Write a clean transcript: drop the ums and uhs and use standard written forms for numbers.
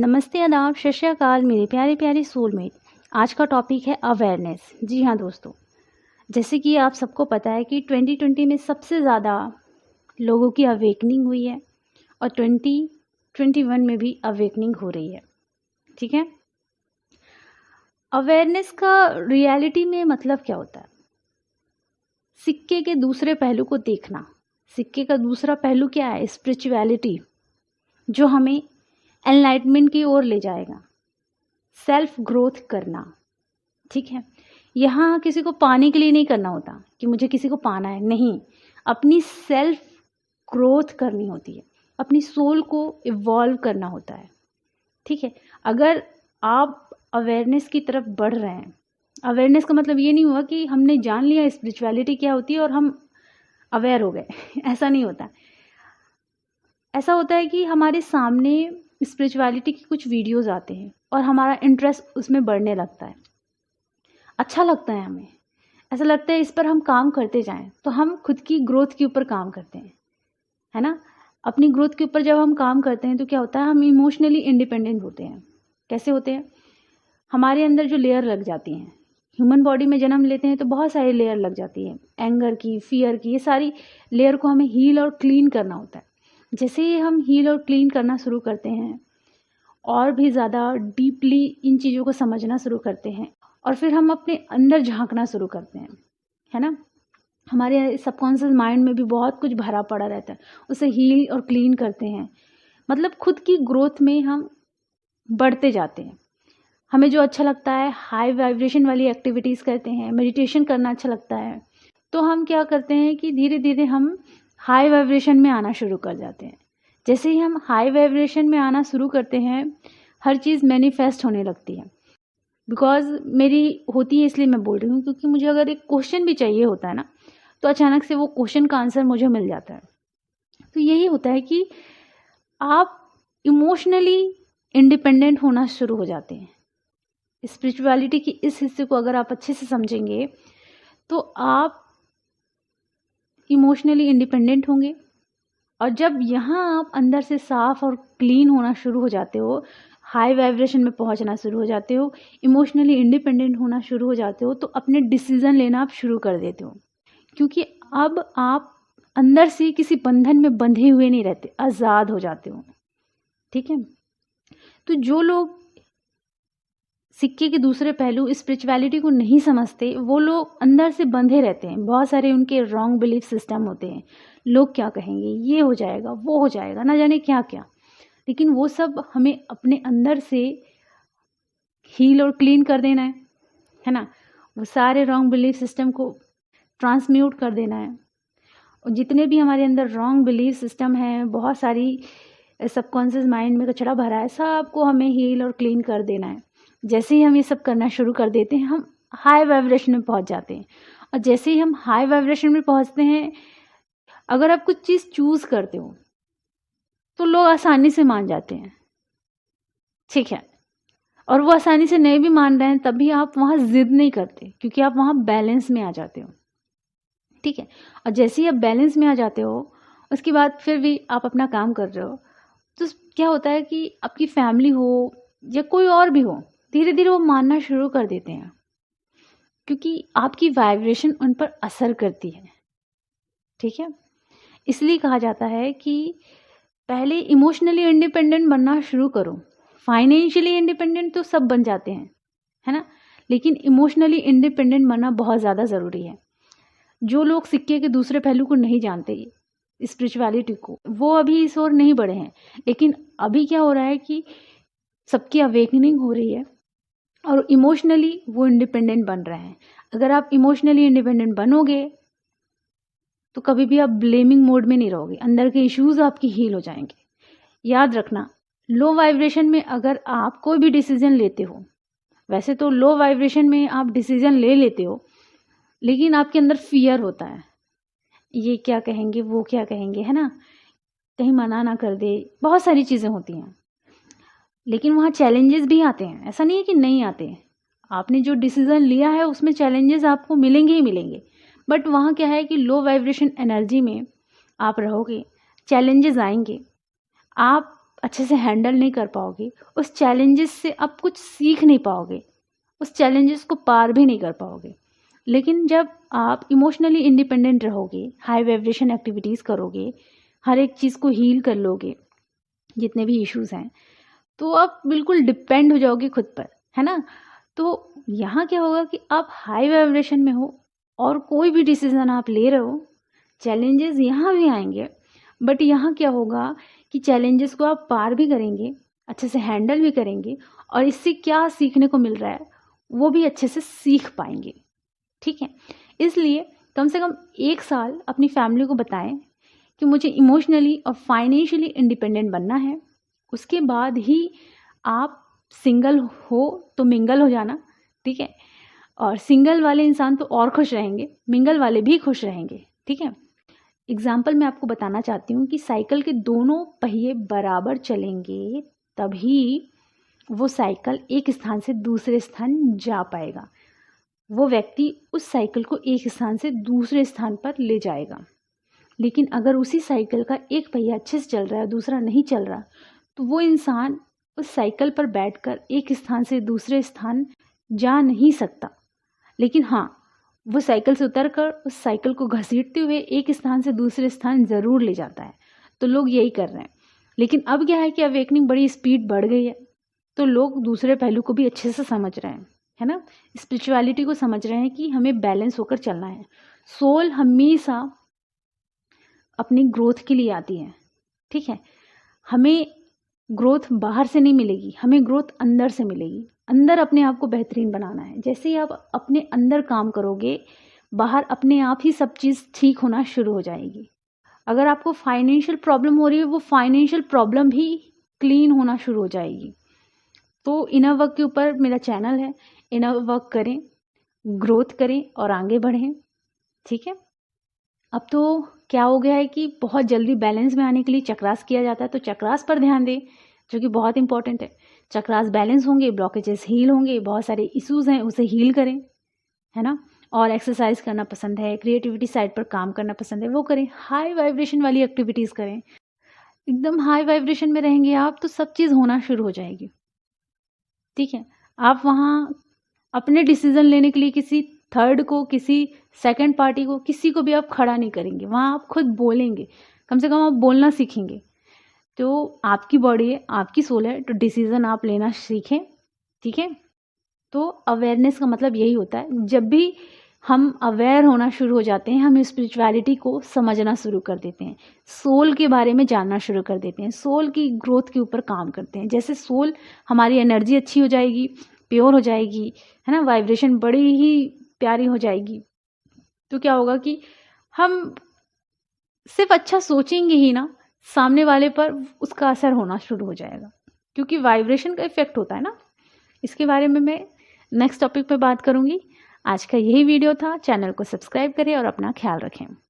नमस्ते, आदाब, सत श्री अकाल मेरे प्यारे प्यारे सोलमेट। आज का टॉपिक है अवेयरनेस। जी हाँ दोस्तों, जैसे कि आप सबको पता है कि 2020 में सबसे ज़्यादा लोगों की अवेकनिंग हुई है और 2021 में भी अवेकनिंग हो रही है। ठीक है, अवेयरनेस का रियलिटी में मतलब क्या होता है? सिक्के के दूसरे पहलू को देखना। सिक्के का दूसरा पहलू क्या है? स्पिरिचुअलिटी, जो हमें एनलाइटमेंट की ओर ले जाएगा। सेल्फ ग्रोथ करना। ठीक है, यहाँ किसी को पाने के लिए नहीं करना होता कि मुझे किसी को पाना है, नहीं, अपनी सेल्फ ग्रोथ करनी होती है, अपनी सोल को इवॉल्व करना होता है। ठीक है, अगर आप अवेयरनेस की तरफ बढ़ रहे हैं, अवेयरनेस का मतलब ये नहीं हुआ कि हमने जान लिया स्पिरिचुअलिटी क्या होती है और हम अवेयर हो गए ऐसा नहीं होता। ऐसा होता है कि हमारे सामने स्पिरिचुअलिटी की कुछ वीडियोस आते हैं और हमारा इंटरेस्ट उसमें बढ़ने लगता है, अच्छा लगता है, हमें ऐसा लगता है इस पर हम काम करते जाएं, तो हम खुद की ग्रोथ के ऊपर काम करते हैं, है ना। अपनी ग्रोथ के ऊपर जब हम काम करते हैं तो क्या होता है, हम इमोशनली इंडिपेंडेंट होते हैं। कैसे होते हैं? हमारे अंदर जो लेयर लग जाती हैं, ह्यूमन बॉडी में जन्म लेते हैं तो बहुत सारी लेयर लग जाती है, एंगर की, फियर की, ये सारी लेयर को हमें हील और क्लीन करना होता है। जैसे ही हम हील और क्लीन करना शुरू करते हैं और भी ज़्यादा डीपली इन चीज़ों को समझना शुरू करते हैं और फिर हम अपने अंदर झांकना शुरू करते हैं, है ना। हमारे सबकॉन्शियस माइंड में भी बहुत कुछ भरा पड़ा रहता है, उसे हील और क्लीन करते हैं। मतलब खुद की ग्रोथ में हम बढ़ते जाते हैं। हमें जो अच्छा लगता है, हाई वाइब्रेशन वाली एक्टिविटीज़ करते हैं, मेडिटेशन करना अच्छा लगता है, तो हम क्या करते हैं कि धीरे धीरे हम हाई वाइब्रेशन में आना शुरू कर जाते हैं। जैसे ही हम हाई वाइब्रेशन में आना शुरू करते हैं, हर चीज़ मैनिफेस्ट होने लगती है। बिकॉज मेरी होती है इसलिए मैं बोल रही हूँ, क्योंकि मुझे अगर एक क्वेश्चन भी चाहिए होता है ना, तो अचानक से वो क्वेश्चन का आंसर मुझे मिल जाता है। तो यही होता है कि आप इमोशनली इंडिपेंडेंट होना शुरू हो जाते हैं। स्पिरिचुअलिटी की इस हिस्से को अगर आप अच्छे से समझेंगे तो आप इमोशनली इंडिपेंडेंट होंगे, और जब यहाँ आप अंदर से साफ और क्लीन होना शुरू हो जाते हो, हाई वाइब्रेशन में पहुँचना शुरू हो जाते हो, इमोशनली इंडिपेंडेंट होना शुरू हो जाते हो, तो अपने डिसीज़न लेना आप शुरू कर देते हो। क्योंकि अब आप अंदर से किसी बंधन में बंधे हुए नहीं रहते, आज़ाद हो जाते हो। ठीक है, तो जो लोग सिक्के के दूसरे पहलू स्पिरिचुअलिटी को नहीं समझते, वो लोग अंदर से बंधे रहते हैं। बहुत सारे उनके रॉन्ग बिलीफ सिस्टम होते हैं, लोग क्या कहेंगे, ये हो जाएगा, वो हो जाएगा, ना जाने क्या क्या। लेकिन वो सब हमें अपने अंदर से हील और क्लीन कर देना है ना। वो सारे रॉन्ग बिलीफ सिस्टम को ट्रांसम्यूट कर देना है। और जितने भी हमारे अंदर रॉन्ग बिलीफ सिस्टम हैं, बहुत सारी सबकॉन्शियस माइंड में कचरा भरा है, सबको हमें हील और क्लीन कर देना है। जैसे ही हम ये सब करना शुरू कर देते हैं, हम हाई वाइब्रेशन में पहुंच जाते हैं। और जैसे ही हम हाई वाइब्रेशन में पहुंचते हैं, अगर आप कुछ चीज़ चूज़ करते हो तो लोग आसानी से मान जाते हैं। ठीक है, और वो आसानी से नहीं भी मान रहे हैं तब भी आप वहाँ जिद नहीं करते, क्योंकि आप वहाँ बैलेंस में आ जाते हो। ठीक है, और जैसे ही आप बैलेंस में आ जाते हो, उसके बाद फिर भी आप अपना काम कर रहे हो, तो क्या होता है कि आपकी फैमिली हो या कोई और भी हो, धीरे धीरे वो मानना शुरू कर देते हैं, क्योंकि आपकी वाइब्रेशन उन पर असर करती है। ठीक है, इसलिए कहा जाता है कि पहले इमोशनली इंडिपेंडेंट बनना शुरू करो। फाइनेंशियली इंडिपेंडेंट तो सब बन जाते हैं, है ना, लेकिन इमोशनली इंडिपेंडेंट बनना बहुत ज़्यादा ज़रूरी है। जो लोग सिक्के के दूसरे पहलू को नहीं जानते, स्पिरिचुअलिटी को, वो अभी इस ओर नहीं बढ़े हैं। लेकिन अभी क्या हो रहा है कि सबकी अवेकनिंग हो रही है और इमोशनली वो इंडिपेंडेंट बन रहे हैं। अगर आप इमोशनली इंडिपेंडेंट बनोगे तो कभी भी आप ब्लेमिंग मोड में नहीं रहोगे, अंदर के इश्यूज आपकी हील हो जाएंगे। याद रखना, लो वाइब्रेशन में अगर आप कोई भी डिसीजन लेते हो, वैसे तो लो वाइब्रेशन में आप डिसीजन ले लेते हो, लेकिन आपके अंदर फियर होता है, ये क्या कहेंगे, वो क्या कहेंगे, है ना, कहीं मना ना कर दे, बहुत सारी चीज़ें होती हैं। लेकिन वहाँ चैलेंजेस भी आते हैं, ऐसा नहीं है कि नहीं आते। आपने जो डिसीज़न लिया है उसमें चैलेंजेस आपको मिलेंगे ही मिलेंगे, बट वहाँ क्या है कि लो वाइब्रेशन एनर्जी में आप रहोगे, चैलेंजेस आएंगे, आप अच्छे से हैंडल नहीं कर पाओगे, उस चैलेंजेस से आप कुछ सीख नहीं पाओगे, उस चैलेंजेस को पार भी नहीं कर पाओगे। लेकिन जब आप इमोशनली इंडिपेंडेंट रहोगे, हाई वाइब्रेशन एक्टिविटीज़ करोगे, हर एक चीज़ को हील कर लोगे, जितने भी इश्यूज़ हैं, तो आप बिल्कुल डिपेंड हो जाओगे खुद पर, है ना? तो यहाँ क्या होगा कि आप हाई वाइब्रेशन में हो और कोई भी डिसीज़न आप ले रहे हो, चैलेंजेस यहाँ भी आएंगे, बट यहाँ क्या होगा कि चैलेंजेस को आप पार भी करेंगे, अच्छे से हैंडल भी करेंगे, और इससे क्या सीखने को मिल रहा है वो भी अच्छे से सीख पाएंगे। ठीक है, इसलिए कम से कम 1 साल अपनी फैमिली को बताएं कि मुझे इमोशनली और फाइनेंशियली इंडिपेंडेंट बनना है। उसके बाद ही आप सिंगल हो तो मिंगल हो जाना, ठीक है? और सिंगल वाले इंसान तो और खुश रहेंगे, मिंगल वाले भी खुश रहेंगे, ठीक है? एग्जाम्पल मैं आपको बताना चाहती हूँ कि साइकिल के दोनों पहिए बराबर चलेंगे, तभी वो साइकिल एक स्थान से दूसरे स्थान जा पाएगा। वो व्यक्ति उस साइकिल को एक स्थान से दूसरे स्थान पर ले जाएगा। लेकिन अगर उसी साइकिल का एक पहिया अच्छे से चल रहा है, दूसरा नहीं चल रहा, तो वो इंसान उस साइकिल पर बैठकर एक स्थान से दूसरे स्थान जा नहीं सकता। लेकिन हाँ, वो साइकिल से उतरकर उस साइकिल को घसीटते हुए एक स्थान से दूसरे स्थान ज़रूर ले जाता है। तो लोग यही कर रहे हैं। लेकिन अब क्या है कि अवेकनिंग बड़ी स्पीड बढ़ गई है, तो लोग दूसरे पहलू को भी अच्छे से समझ रहे हैं, है ना? स्पिरिचुअलिटी को समझ रहे हैं कि हमें बैलेंस होकर चलना है। सोल हमेशा अपनी ग्रोथ के लिए आती है, ठीक है? हमें ग्रोथ बाहर से नहीं मिलेगी, हमें ग्रोथ अंदर से मिलेगी। अंदर अपने आप को बेहतरीन बनाना है। जैसे ही आप अपने अंदर काम करोगे, बाहर अपने आप ही सब चीज़ ठीक होना शुरू हो जाएगी। अगर आपको फाइनेंशियल प्रॉब्लम हो रही है, वो फाइनेंशियल प्रॉब्लम भी क्लीन होना शुरू हो जाएगी। तो इनर वर्क के ऊपर मेरा चैनल है, इनर वर्क करें, ग्रोथ करें और आगे बढ़ें, ठीक है? अब तो क्या हो गया है कि बहुत जल्दी बैलेंस में आने के लिए चक्रास किया जाता है, तो चक्रास पर ध्यान दें, जो कि बहुत इंपॉर्टेंट है। चक्रास बैलेंस होंगे, ब्लॉकेजेस हील होंगे, बहुत सारे इश्यूज हैं उसे हील करें, है ना? और एक्सरसाइज करना पसंद है, क्रिएटिविटी साइड पर काम करना पसंद है, वो करें। हाई वाइब्रेशन वाली एक्टिविटीज़ करें। एकदम हाई वाइब्रेशन में रहेंगे आप तो सब चीज़ होना शुरू हो जाएगी, ठीक है? आप वहाँ अपने डिसीजन लेने के लिए किसी थर्ड को, किसी सेकंड पार्टी को, किसी को भी आप खड़ा नहीं करेंगे। वहाँ आप खुद बोलेंगे, कम से कम आप बोलना सीखेंगे। तो आपकी बॉडी है, आपकी सोल है, तो डिसीजन आप लेना सीखें, ठीक है? तो अवेयरनेस का मतलब यही होता है, जब भी हम अवेयर होना शुरू हो जाते हैं, हम स्पिरिचुअलिटी को समझना शुरू कर देते हैं, सोल के बारे में जानना शुरू कर देते हैं, सोल की ग्रोथ के ऊपर काम करते हैं। जैसे सोल, हमारी एनर्जी अच्छी हो जाएगी, प्योर हो जाएगी, है ना? वाइब्रेशन बड़ी ही प्यारी हो जाएगी, तो क्या होगा कि हम सिर्फ अच्छा सोचेंगे ही ना, सामने वाले पर उसका असर होना शुरू हो जाएगा, क्योंकि वाइब्रेशन का इफेक्ट होता है ना। इसके बारे में मैं नेक्स्ट टॉपिक पे बात करूंगी। आज का यही वीडियो था। चैनल को सब्सक्राइब करें और अपना ख्याल रखें।